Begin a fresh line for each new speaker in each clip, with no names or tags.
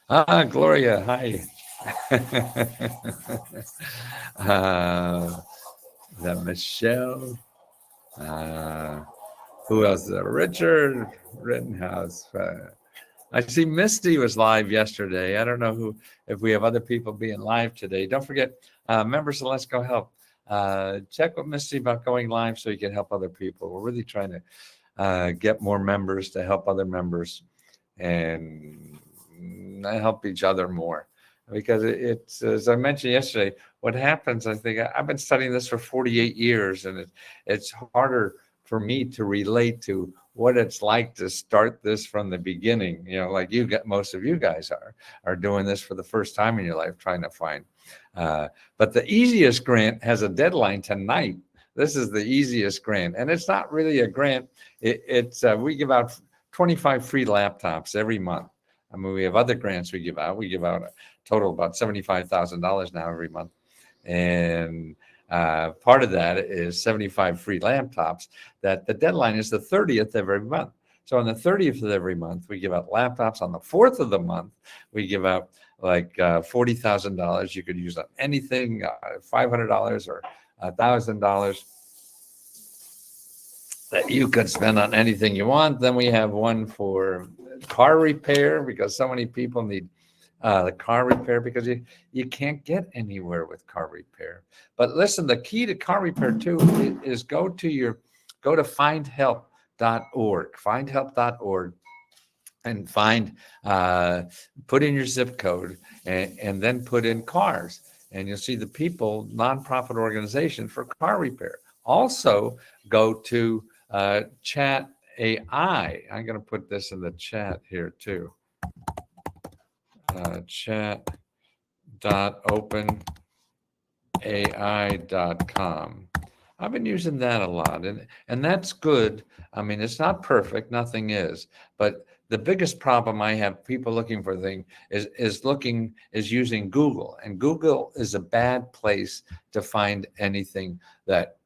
Gloria, hi. uh, that Michelle. Uh, who else? Richard Rittenhouse. I see Misty was live yesterday. I don't know who, if we have other people being live today. Don't forget, members of Let's Go Help. Check with Misty about going live so you can help other people. We're really trying to get more members to help other members and help each other more. Because it's, as I mentioned yesterday, what happens, I think I've been studying this for 48 years, and it's harder for me to relate to what it's like to start this from the beginning. You know, like you get, most of you guys are doing this for the first time in your life, trying to find. But the easiest grant has a deadline tonight. This is the easiest grant, and it's not really a grant. It's we give out 25 free laptops every month. I mean, we have other grants we give out. We give out a total of about $75,000 now every month, and part of that is 75 free laptops. That the deadline is the 30th of every month. So on the 30th of every month, we give out laptops. On the 4th of the month, we give out like $40,000. You could use on anything, $500 or $1,000 that you could spend on anything you want. Then we have one for car repair, because so many people need the car repair, because you can't get anywhere with car repair. But listen, the key to car repair too is go to findhelp.org, and put in your zip code, and then put in cars, and you'll see the people, nonprofit organization for car repair. Also, go to Chat AI. I'm going to put this in the chat here too. Chat.openai.com. I've been using that a lot, and that's good. I mean, it's not perfect, nothing is, but the biggest problem I have people looking for things is using Google, and Google is a bad place to find anything that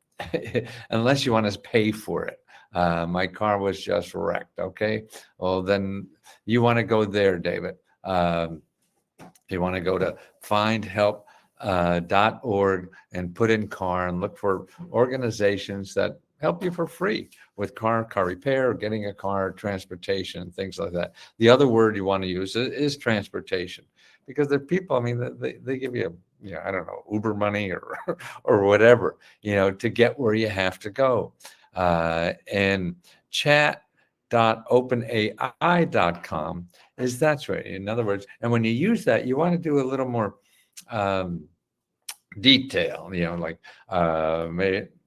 unless you want to pay for it. My car was just wrecked. Okay, well then you want to go there, David. You want to go to findhelp.org and put in car and look for organizations that help you for free with car repair, getting a car, transportation, things like that. The other word you want to use is transportation, because there are people, I mean, they give you, I don't know, Uber money or or whatever, to get where you have to go. And chat.openai.com that's right. In other words, and when you use that, you want to do a little more detail, like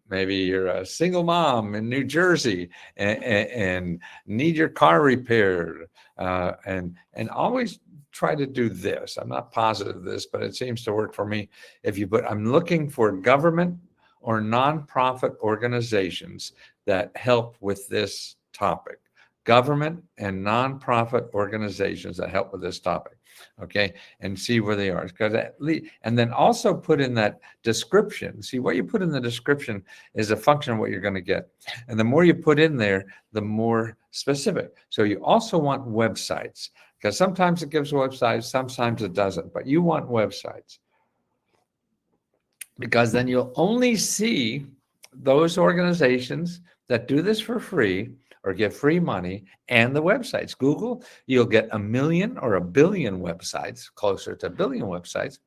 maybe you're a single mom in New Jersey and need your car repaired, and always try to do this. I'm not positive of this, but it seems to work for me. If you put, I'm looking for government or nonprofit organizations that help with this topic. Government and nonprofit organizations that help with this topic, okay, and see where they are. Because and then also put in that description. See, what you put in the description is a function of what you're going to get, and the more you put in there, the more specific. So you also want websites, because sometimes it gives websites, sometimes it doesn't. But you want websites, because then you'll only see those organizations that do this for free or give free money, and the websites. Google, you'll get 1 million or 1 billion websites, closer to 1 billion websites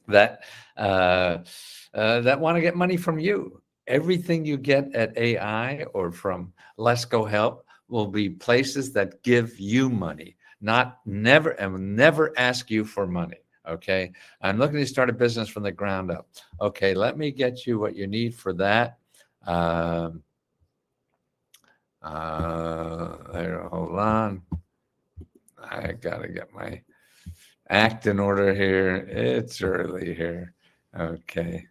that that want to get money from you. Everything you get at AI or from Let's Go Help will be places that give you money, never ask you for money. Okay, I'm looking to start a business from the ground up. Okay, let me get you what you need for that. Hold on. I gotta get my act in order here. It's early here. Okay.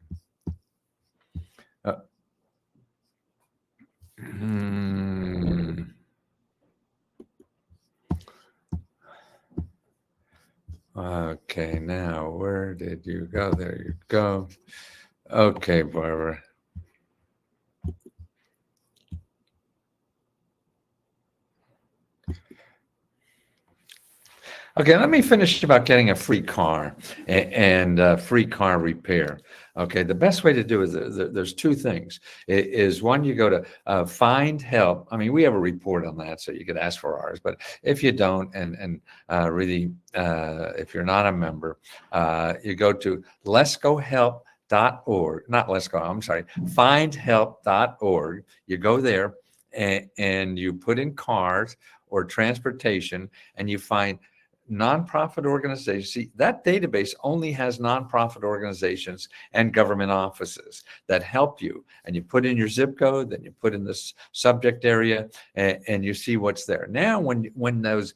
Okay, now where did you go? There you go. Okay, Barbara. Okay, let me finish about getting a free car and free car repair. Okay, the best way to do is there's two things. Is one, you go to find help. I mean, we have a report on that, so you could ask for ours. But if you don't, and really, if you're not a member, you go to letsgohelp.org. Not Let's Go. I'm sorry, findhelp.org. You go there and you put in cars or transportation, and you find nonprofit organizations. See, that database only has nonprofit organizations and government offices that help you. And you put in your zip code, then you put in this subject area, and you see what's there. Now, when those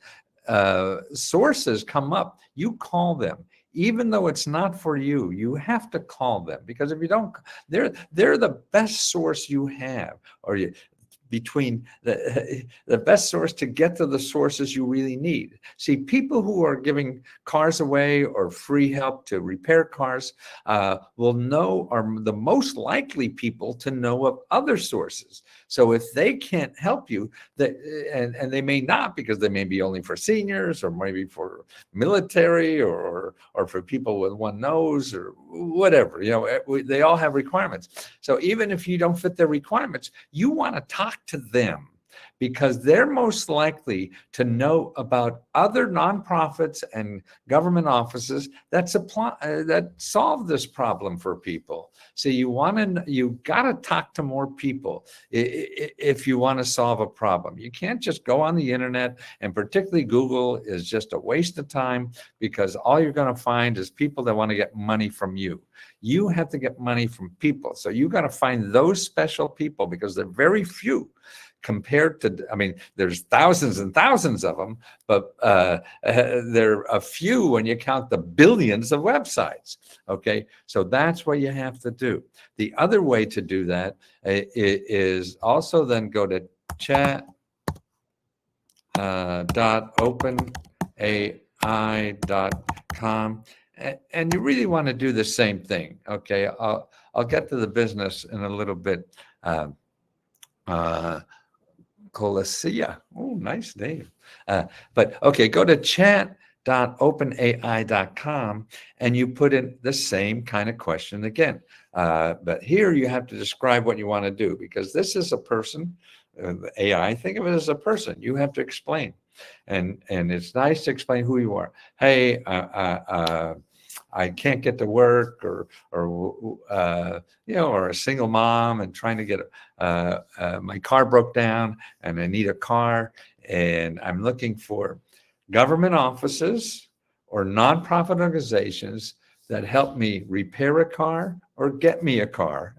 sources come up, you call them. Even though it's not for you, you have to call them, because if you don't, they're the best source you have, or you between the best source to get to the sources you really need. See, people who are giving cars away or free help to repair cars will know, are the most likely people to know of other sources. So if they can't help you, and they may not, because they may be only for seniors, or maybe for military, or for people with one nose, or whatever, they all have requirements. So even if you don't fit their requirements, you want to talk to them, because they're most likely to know about other nonprofits and government offices that supply that solve this problem for people. So you got to talk to more people if you want to solve a problem. You can't just go on the internet, and particularly Google is just a waste of time, because all you're going to find is people that want to get money from you. You have to get money from people. So you got to find those special people, because they're very few compared to, I mean, there's thousands and thousands of them, but they're a few when you count the billions of websites. Okay, so that's what you have to do. The other way to do that is also then go to chat.openai.com, and you really want to do the same thing. Okay, I'll get to the business in a little bit. Colicia. Oh, nice name. But okay, go to chat.openai.com and you put in the same kind of question again. But here you have to describe what you want to do, because this is a person, AI, think of it as a person. You have to explain. And it's nice to explain who you are. Hey, I can't get to work, or a single mom and trying to get my car broke down and I need a car, and I'm looking for government offices or nonprofit organizations that help me repair a car or get me a car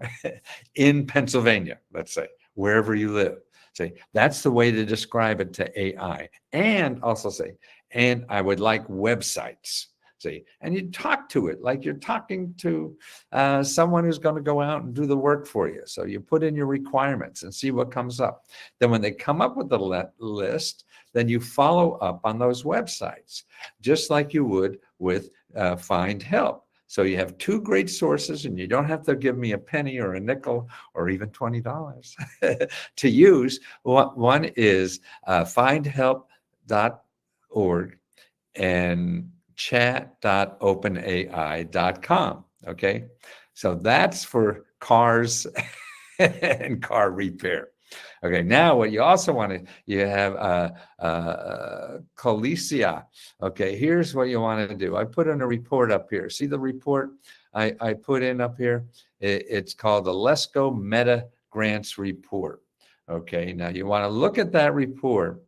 in Pennsylvania, let's say, wherever you live. Say, that's the way to describe it to AI. And also say, and I would like websites. See, and you talk to it like you're talking to someone who's going to go out and do the work for you. So you put in your requirements and see what comes up. Then when they come up with the list, then you follow up on those websites, just like you would with Find Help. So you have two great sources, and you don't have to give me a penny or a nickel or even $20 to use. One is findhelp.org and chat.openai.com. Okay, so that's for cars and car repair. Okay, now what you also want to, you have Colicia. Okay, here's what you want to do. I put in a report up here. See the report I put in up here? It's called the Let's Go Meta Grants Report. Okay, now you want to look at that report,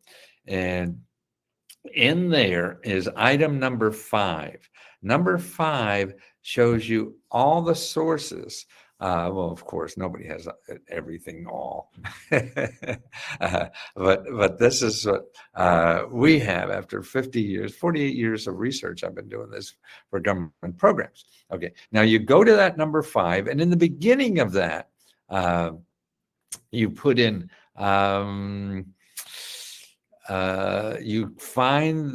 and in there is item number 5. Number 5 shows you all the sources. Well, of course, nobody has everything all. But this is what we have after 50 years, 48 years of research. I've been doing this for government programs. Okay, now you go to that number 5, and in the beginning of that, you put in you find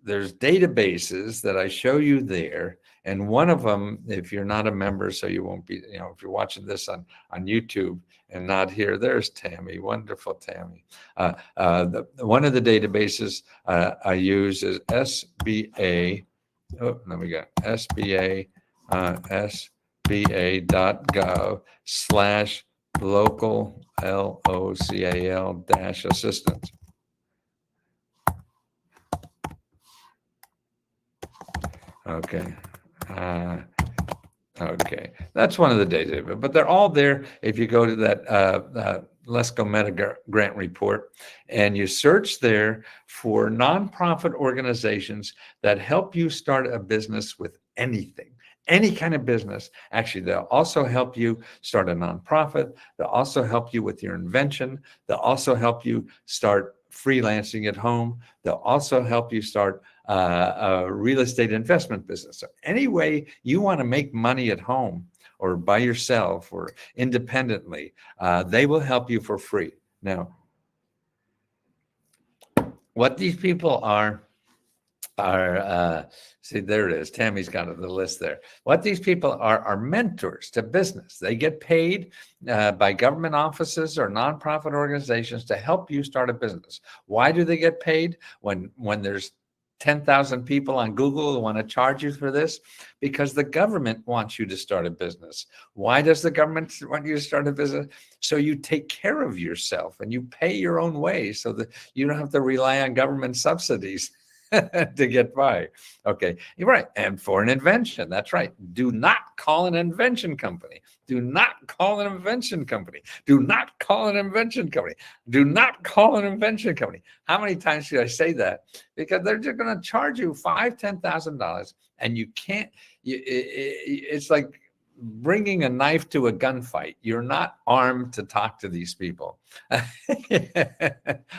there's databases that I show you there, And one of them, if you're not a member, so you won't be, if you're watching this on YouTube and not here, there's Tammy, wonderful Tammy. One of the databases I use is SBA. Oh, then we got SBA, sba.gov/local LOCAL-assistance. Okay. Okay, that's one of the days, but they're all there. If you go to that Lesko Meta Grant report and you search there for nonprofit organizations that help you start a business with anything, any kind of business. Actually, they'll also help you start a nonprofit. They'll also help you with your invention. They'll also help you start freelancing at home. They'll also help you start a real estate investment business. So any way you want to make money at home or by yourself or independently, they will help you for free. Now, what these people are see, there it is. Tammy's got the list there. What these people are mentors to business. They get paid by government offices or nonprofit organizations to help you start a business. Why do they get paid when there's 10,000 people on Google who want to charge you for this? Because the government wants you to start a business. Why does the government want you to start a business? So you take care of yourself and you pay your own way so that you don't have to rely on government subsidies to get by. Okay, you're right. And for an invention, that's right. Do not call an invention company. Do not call an invention company. Do not call an invention company. Do not call an invention company. How many times should I say that? Because they're just going to charge you $5,000, $10,000, and you can't. It's like bringing a knife to a gunfight. You're not armed to talk to these people.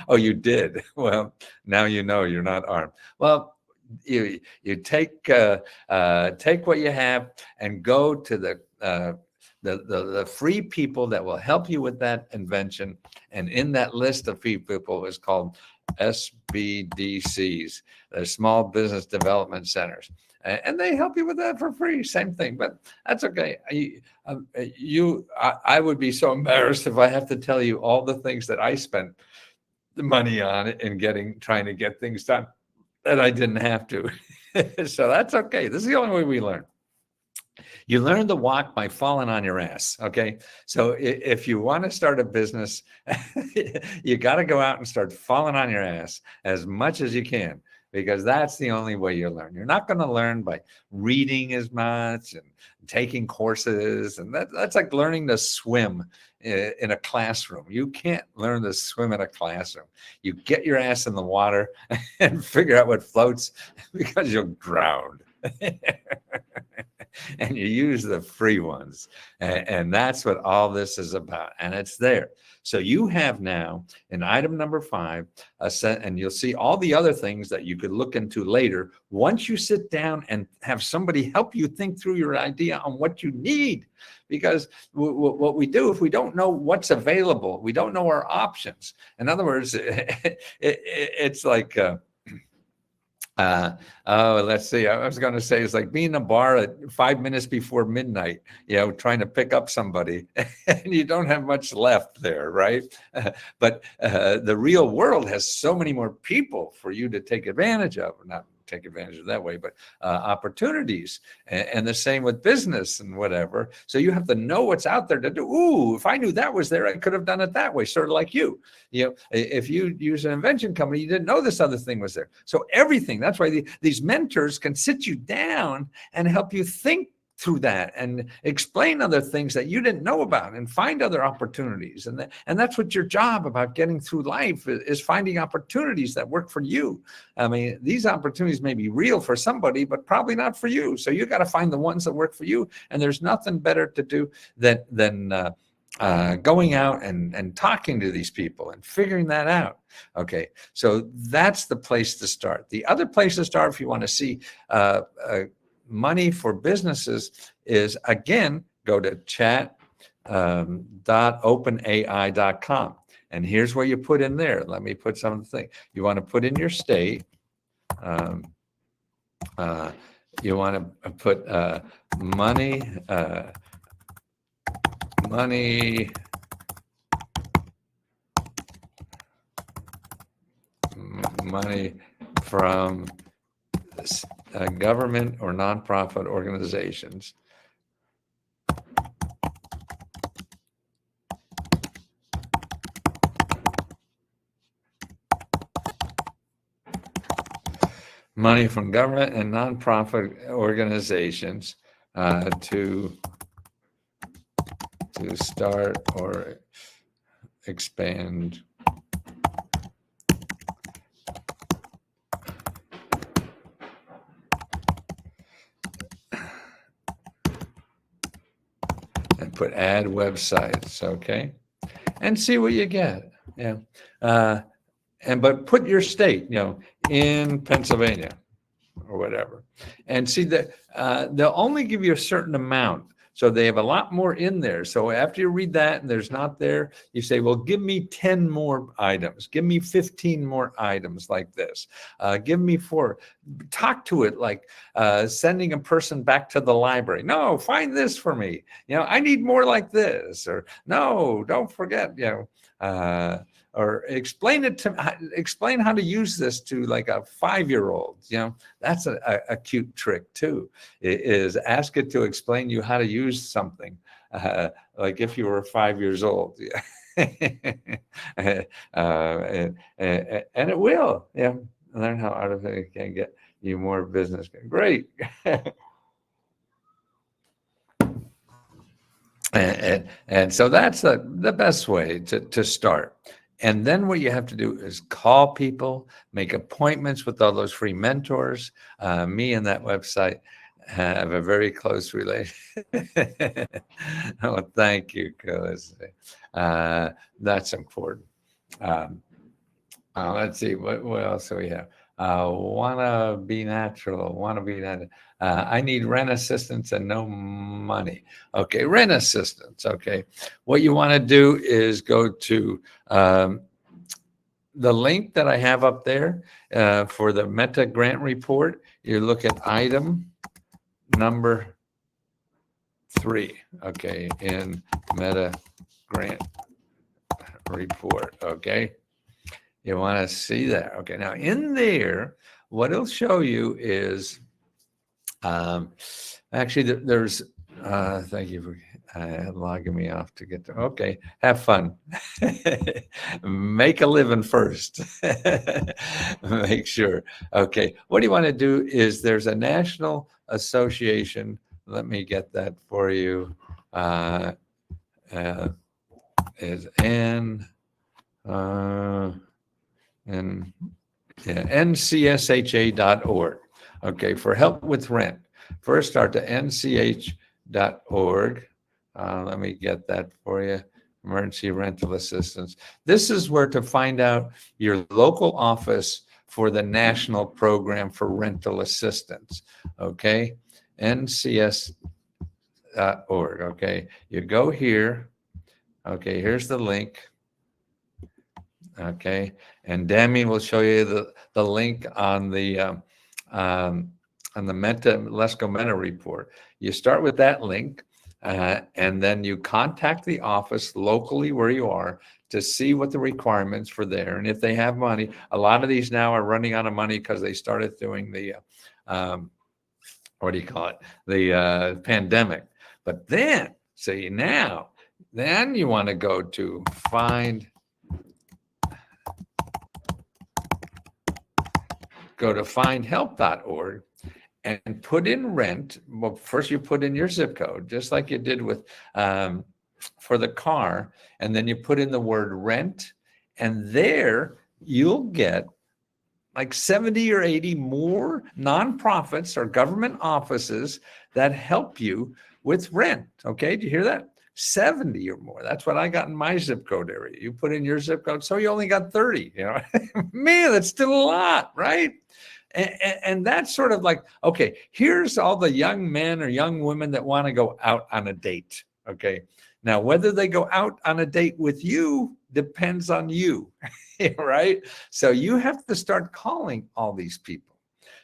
Oh, you did. Well, now you know you're not armed. Well, you take what you have and go to the free people that will help you with that invention. And in that list of free people is called SBDCs, the Small Business Development Centers. And they help you with that for free. Same thing, but that's okay. I would be so embarrassed if I have to tell you all the things that I spent the money on in trying to get things done that I didn't have to. So that's okay. This is the only way we learn. You learn to walk by falling on your ass. Okay. So if you want to start a business, you got to go out and start falling on your ass as much as you can, because that's the only way you learn. You're not going to learn by reading as much and taking courses. And that's like learning to swim in a classroom. You can't learn to swim in a classroom. You get your ass in the water and figure out what floats, because you'll drown. And you use the free ones. And that's what all this is about. And it's there. So you have now in item number 5, a set, and you'll see all the other things that you could look into later once you sit down and have somebody help you think through your idea on what you need. Because what we do, if we don't know what's available, we don't know our options. In other words, it's like... let's see. I was going to say it's like being in a bar at 5 minutes before midnight, trying to pick up somebody, and you don't have much left there, right? But the real world has so many more people for you to take advantage of, not take advantage of that way, but opportunities, and the same with business and whatever. So you have to know what's out there to do. Ooh, if I knew that was there, I could have done it that way, sort of like you. If you use an invention company, you didn't know this other thing was there. So everything, that's why these mentors can sit you down and help you think through that and explain other things that you didn't know about and find other opportunities. And that's what your job about getting through life is finding opportunities that work for you. I mean, these opportunities may be real for somebody, but probably not for you. So you got to find the ones that work for you. And there's nothing better to do than going out and talking to these people and figuring that out. Okay, so that's the place to start. The other place to start, if you want to see money for businesses, is, again, go to chat.openai.com. And here's where you put in there. Let me put something. You want to put in your state. you want to put money, money money from government or nonprofit organizations. Money from government and nonprofit organizations to start or expand and put add websites, okay, and see what you get. Yeah, but put your state, in Pennsylvania or whatever, and see that they'll only give you a certain amount. So they have a lot more in there. So after you read that and there's not there, you say, well, give me 10 more items. Give me 15 more items like this. Give me 4. Talk to it like sending a person back to the library. No, find this for me. I need more like this. Or no, don't forget, or explain how to use this to like a 5-year-old. That's a cute trick too, is ask it to explain you how to use something, like if you were 5 years old. And it will, learn how artificial can get you more business. Great. And so that's the best way to start. And then what you have to do is call people, make appointments with all those free mentors. Me and that website have a very close relationship. Oh, thank you, Chris. That's important. Let's see, what else do we have? Want to be natural. I need rent assistance and no money. Okay, rent assistance. Okay, what you want to do is go to the link that I have up there for the Meta grant report. You look at item number 3. Okay, in Meta grant report. Okay. You want to see that. Okay, now in there, what it'll show you is, actually there's, thank you for logging me off to get to, okay, have fun. Make a living first. Make sure. Okay, what you want to do is there's a national association. Let me get that for you. Is N, and ncsha.org. Okay, for help with rent. First, start to nch.org. Let me get that for you. Emergency rental assistance. This is where to find out your local office for the national program for rental assistance. Okay, ncs.org. Okay, you go here. Okay, here's the link. Okay, and Damien will show you the link on the Lesko Meta report. You start with that link, and then you contact the office locally where you are to see what the requirements for there, and if they have money. A lot of these now are running out of money because they started doing the what do you call it, the pandemic. But then, see, now, then you want to go to go to findhelp.org and put in rent. Well, first you put in your zip code, just like you did with for the car, and then you put in the word rent, and there you'll get like 70 or 80 more nonprofits or government offices that help you with rent. Okay, do you hear that? 70 or more. That's what I got in my zip code area. You put in your zip code, so you only got 30. Man, that's still a lot, right? And that's sort of like, okay, here's all the young men or young women that want to go out on a date. Okay, now whether they go out on a date with you depends on you, right? So you have to start calling all these people.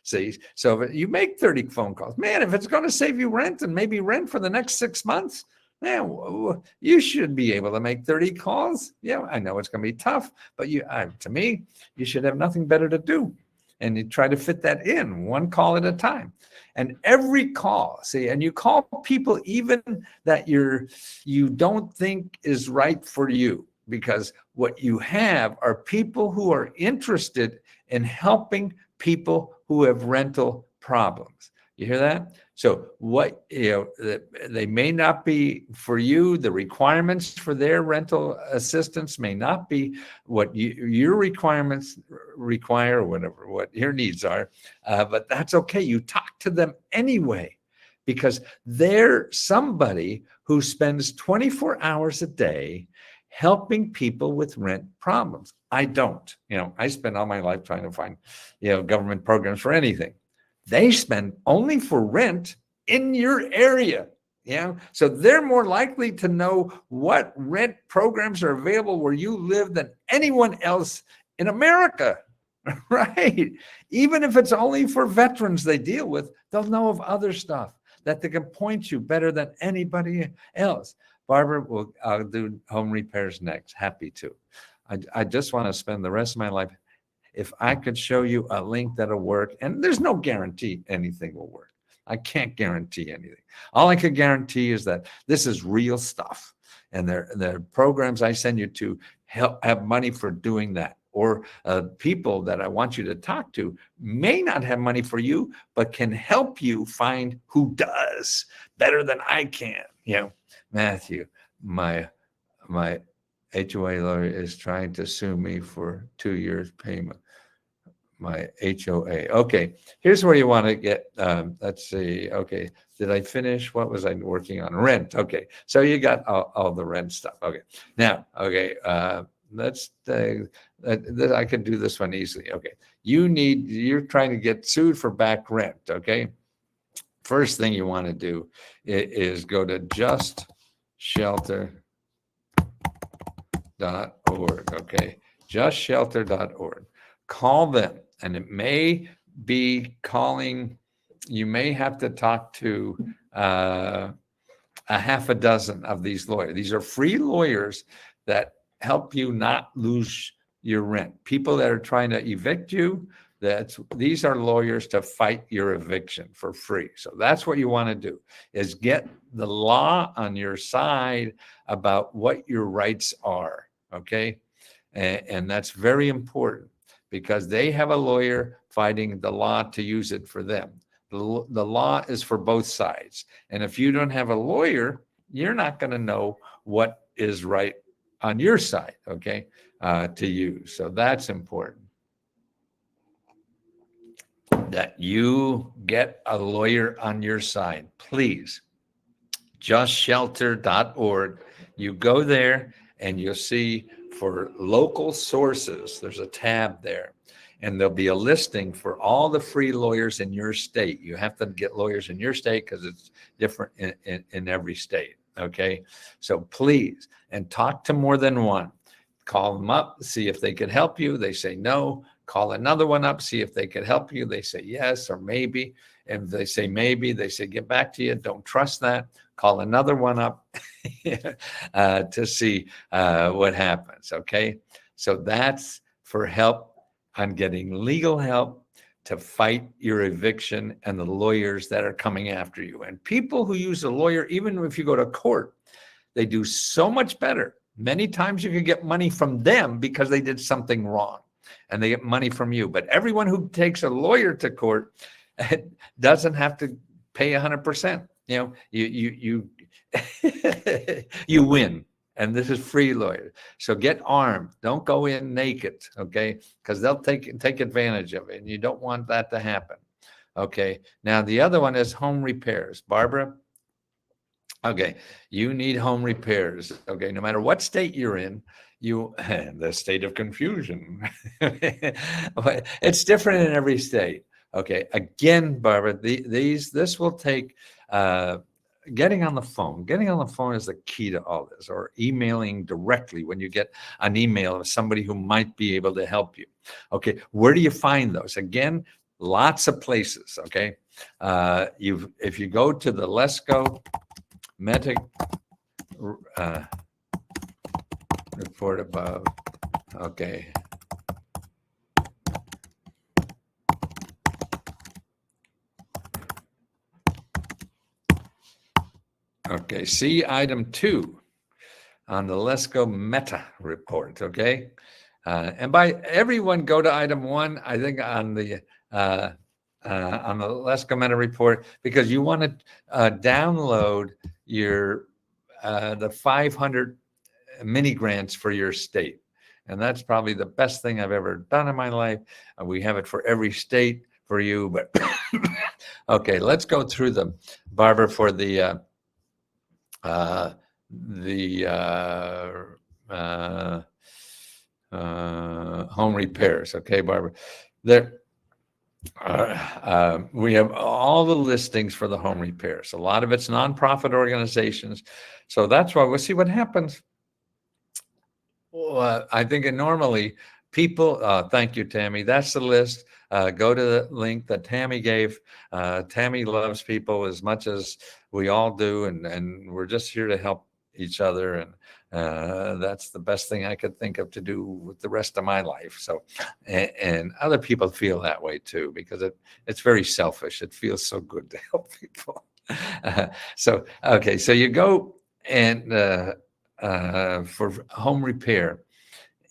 See, so if you make 30 phone calls, man, if it's going to save you rent and maybe rent for the next 6 months, man, you should be able to make 30 calls. Yeah, I know it's going to be tough, but to me, you should have nothing better to do. And you try to fit that in one call at a time. And every call, see, and you call people even that you don't think is right for you, because what you have are people who are interested in helping people who have rental problems. You hear that? So what, they may not be for you, the requirements for their rental assistance may not be what your requirements require, or whatever, what your needs are, but that's okay. You talk to them anyway, because they're somebody who spends 24 hours a day helping people with rent problems. I don't. I spend all my life trying to find, government programs for anything. They spend only for rent in your area. So they're more likely to know what rent programs are available where you live than anyone else in America, right? Even if it's only for veterans they deal with, they'll know of other stuff that they can point you better than anybody else. Barbara, I'll do home repairs next. Happy to. I just want to spend the rest of my life. If I could show you a link that'll work, and there's no guarantee anything will work. I can't guarantee anything. All I can guarantee is that this is real stuff. And the programs I send you to have money for doing that. Or people that I want you to talk to may not have money for you, but can help you find who does better than I can. Matthew, my HOA lawyer is trying to sue me for 2 years payment. My HOA. Okay, here's where you want to get, let's see. Okay, did I finish? What was I working on? Rent. Okay, so you got all the rent stuff. Okay, now, okay, I can do this one easily. Okay, you're trying to get sued for back rent. Okay, first thing you want to do is go to justshelter.org. Okay, justshelter.org. Call them, and it may be calling. You may have to talk to a half a dozen of these lawyers. These are free lawyers that help you not lose your rent. People that are trying to evict you, these are lawyers to fight your eviction for free. So that's what you want to do, is get the law on your side about what your rights are, okay? And that's very important, because they have a lawyer fighting the law to use it for them. The law is for both sides. And if you don't have a lawyer, you're not going to know what is right on your side, okay, to use. So that's important, that you get a lawyer on your side. Please, justshelter.org. You go there and you'll see for local sources, there's a tab there, and there'll be a listing for all the free lawyers in your state. You have to get lawyers in your state because it's different in every state. Okay, so please, and talk to more than one. Call them up, see if they could help you. They say no. Call another one up, see if they could help you. They say yes or maybe. If they say maybe, they say get back to you. Don't trust that. Call another one up to see what happens. Okay, so that's for help on getting legal help to fight your eviction and the lawyers that are coming after you. And people who use a lawyer, even if you go to court, they do so much better. Many times you can get money from them because they did something wrong, and they get money from you. But everyone who takes a lawyer to court doesn't have to pay 100%. You you win. And this is free lawyer. So get armed. Don't go in naked, okay? Because they'll take advantage of it, and you don't want that to happen. Okay. Now the other one is home repairs. Barbara, okay, you need home repairs. Okay, no matter what state you're in, the state of confusion. It's different in every state. Okay, again, Barbara, this will take getting on the phone. Getting on the phone is the key to all this, or emailing directly when you get an email of somebody who might be able to help you. Okay, where do you find those? Again, lots of places. Okay, if you go to the Let's Go Meta report above. Okay. Okay, see item 2 on the Let's Go Meta report, okay? And by everyone, go to item 1, I think on the Let's Go Meta report, because you want to download your the 500 mini grants for your state. And that's probably the best thing I've ever done in my life. We have it for every state for you, but okay, let's go through them, Barbara, for the home repairs. Okay, Barbara. There, we have all the listings for the home repairs. A lot of it's nonprofit organizations, so that's why we'll see what happens. Well, I think normally people. Thank you, Tammy. That's the list. Go to the link that Tammy gave. Tammy loves people as much as we all do, and we're just here to help each other, and that's the best thing I could think of to do with the rest of my life. So, and other people feel that way too, because it's very selfish. It feels so good to help people. So okay, so you go and for home repair.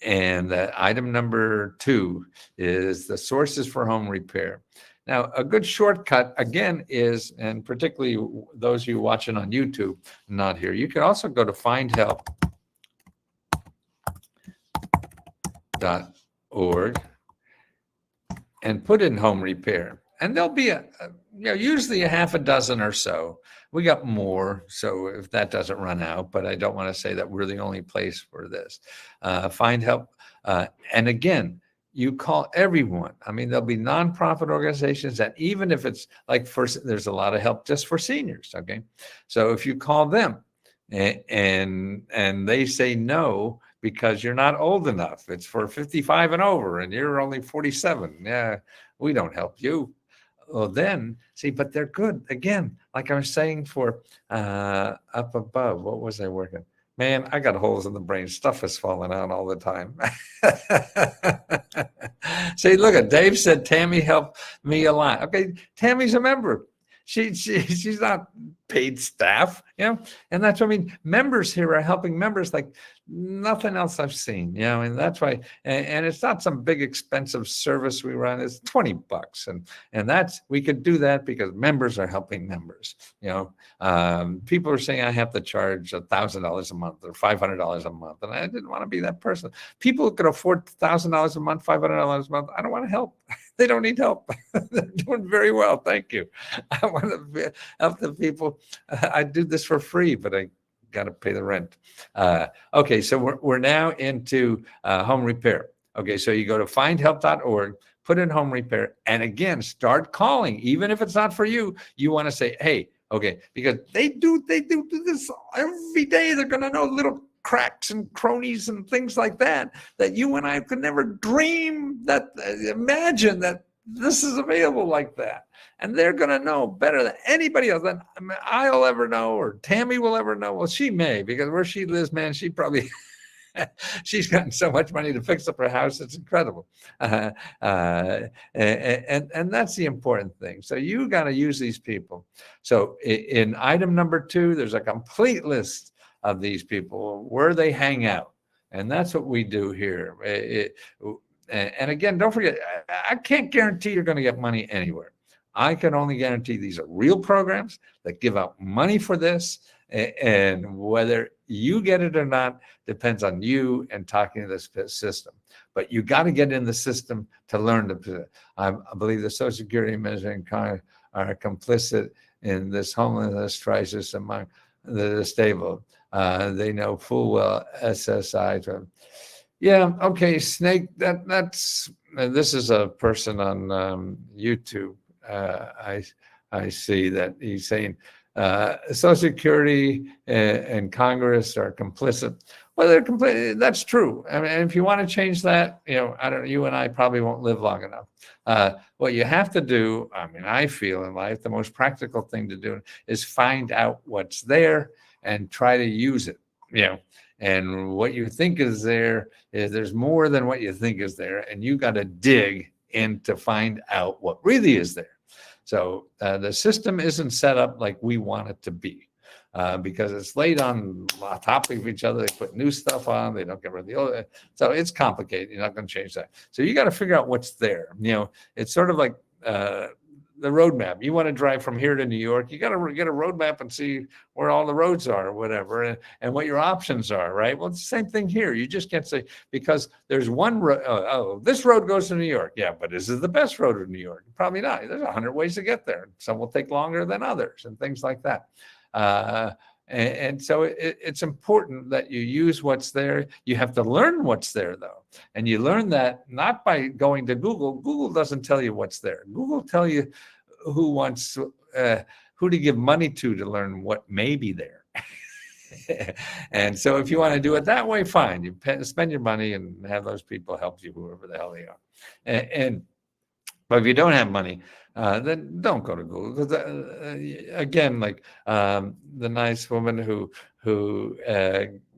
And item number 2 is the sources for home repair. Now, a good shortcut, again, is, and particularly those of you watching on YouTube, not here, you can also go to findhelp.org and put in home repair. And there'll be usually a half a dozen or so. We got more, so if that doesn't run out, but I don't want to say that we're the only place for this. Find help. And again, you call everyone. I mean, there'll be nonprofit organizations that even if it's like there's a lot of help just for seniors, okay? So if you call them and they say no, because you're not old enough, it's for 55 and over, and you're only 47. Yeah, we don't help you. Well, then, see, but they're good. Again, like I was saying for up above, what was I working? Man, I got holes in the brain. Stuff is falling out all the time. See, look at Dave said Tammy helped me a lot. Okay, Tammy's a member. She's not paid staff, and that's what I mean. Members here are helping members like nothing else I've seen, and that's why. And it's not some big expensive service we run. It's $20, and that's we could do that because members are helping members. People are saying I have to charge $1,000 a month or $500 a month, and I didn't want to be that person. People who could afford $1,000 a month, $500 a month, I don't want to help. They don't need help. They're doing very well. Thank you. I want to help the people. I do this for free, but I got to pay the rent. Okay, so we're now into home repair. Okay, so you go to findhelp.org, put in home repair, and again, start calling. Even if it's not for you, you want to say, hey, okay, because they do this every day. They're going to know little cracks and cronies and things like that you and I could never dream that, imagine that this is available like that. And they're going to know better than anybody else than I'll ever know, or Tammy will ever know. Well, she may, because where she lives, man, she probably, she's gotten so much money to fix up her house. It's incredible. And that's the important thing. So you got to use these people. So in item number 2, there's a complete list of these people, where they hang out. And that's what we do here. And again, don't forget, I can't guarantee you're going to get money anywhere. I can only guarantee these are real programs that give out money for this. And whether you get it or not depends on you and talking to this system. But you got to get in the system to learn. I believe the Social Security Administration are complicit in this homelessness crisis among the disabled. They know full well SSI. Yeah, okay, Snake. That's this is a person on YouTube. I see that he's saying Social Security and Congress are complicit. Well, they're completely, that's true. I mean, if you want to change that, I don't know, you and I probably won't live long enough. What you have to do, I mean, I feel in life, the most practical thing to do is find out what's there and try to use it, and what you think is there is there's more than what you think is there. And you got to dig in to find out what really is there. So the system isn't set up like we want it to be. Because it's laid on top of each other. They put new stuff on. They don't get rid of the old. So it's complicated. You're not going to change that. So you got to figure out what's there. It's sort of like the roadmap. You want to drive from here to New York. You got to get a roadmap and see where all the roads are or whatever, and what your options are, right? Well, it's the same thing here. You just can't say, because there's one road. This road goes to New York. Yeah, but is it the best road to New York? Probably not. There's 100 ways to get there. Some will take longer than others and things like that. And so it's important that you use what's there. You have to learn what's there, though. And you learn that not by going to Google. Google doesn't tell you what's there. Google tell you who to give money to learn what may be there. And so if you want to do it that way, fine. You spend your money and have those people help you, whoever the hell they are. But if you don't have money, then don't go to Google. Because again, like the nice woman who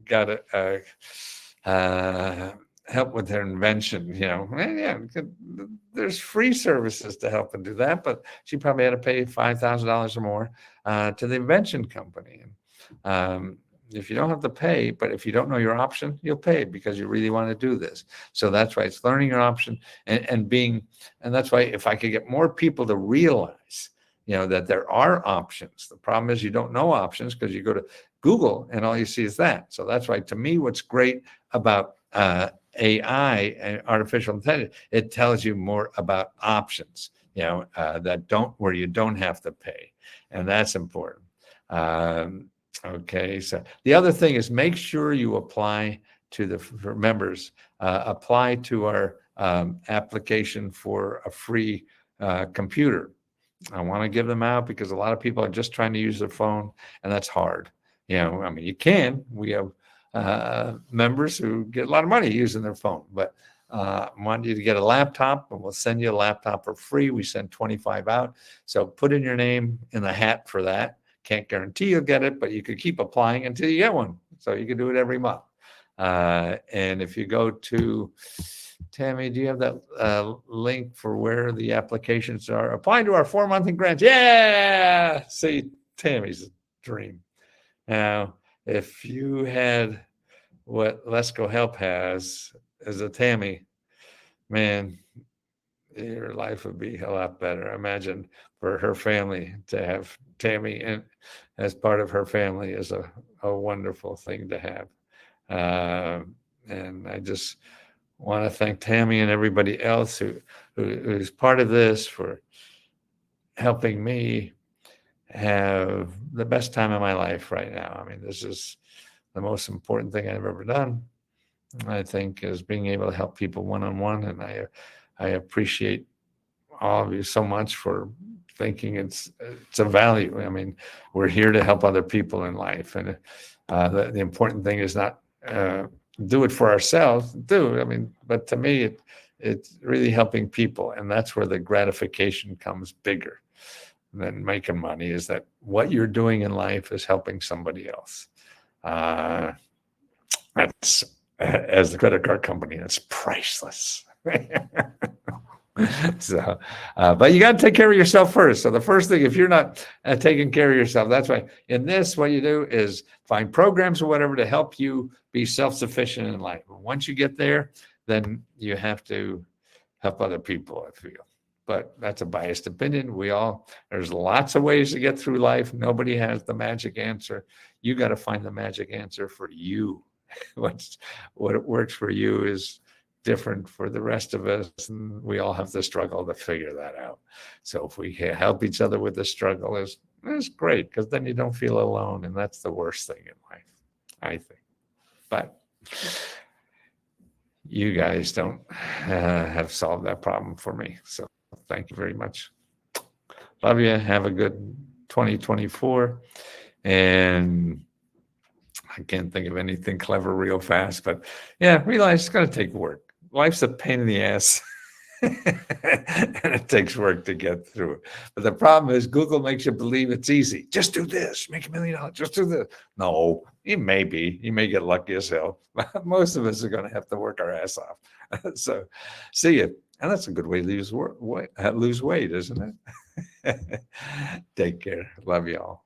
got help with their invention, there's free services to help and do that, but she probably had to pay $5,000 or more to the invention company. If you don't have to pay, but if you don't know your option, you'll pay because you really want to do this. So that's why it's learning your option and that's why if I could get more people to realize, that there are options. The problem is you don't know options because you go to Google and all you see is that. So that's why, to me, what's great about AI and artificial intelligence, it tells you more about options, where you don't have to pay, and that's important. Okay, so the other thing is make sure you apply to for members, apply to our application for a free computer. I want to give them out because a lot of people are just trying to use their phone, and that's hard. I mean, you can. We have members who get a lot of money using their phone, but I want you to get a laptop, and we'll send you a laptop for free. We send 25 out. So put in your name in the hat for that. Can't guarantee you'll get it, but you could keep applying until you get one. So you can do it every month. And if you go to, Tammy, do you have that link for where the applications are? Applying to our 4-month grants. Yeah! See, Tammy's dream. Now, if you had what Let's Go Help has as a Tammy, man, your life would be a lot better. Imagine for her family to have Tammy as part of her family is a wonderful thing to have. And I just want to thank Tammy and everybody else who's part of this for helping me have the best time of my life right now. I mean, this is the most important thing I've ever done, I think, is being able to help people one-on-one. And I appreciate all of you so much for thinking it's a value. I mean, we're here to help other people in life. And the important thing is not do it for ourselves, but to me, it's really helping people. And that's where the gratification comes bigger than making money, is that what you're doing in life is helping somebody else. That's, as the credit card company, that's priceless. So, but you got to take care of yourself first. So the first thing, if you're not taking care of yourself, that's why in this, what you do is find programs or whatever to help you be self-sufficient in life. Once you get there, then you have to help other people, I feel. But that's a biased opinion. There's lots of ways to get through life. Nobody has the magic answer. You got to find the magic answer for you. What works for you is different for the rest of us, and we all have to struggle to figure that out. So if we can help each other with the struggle, is great, because then you don't feel alone, and that's the worst thing in life, I think. But you guys don't have solved that problem for me, so thank you very much. Love you. Have a good 2024, and I can't think of anything clever real fast, but yeah, realize it's going to take work. Life's a pain in the ass. And it takes work to get through it. But the problem is Google makes you believe it's easy. Just do this, make $1 million. Just do this. No, you may get lucky as hell. Most of us are going to have to work our ass off. So see you. And that's a good way to lose weight, isn't it? Take care. Love y'all.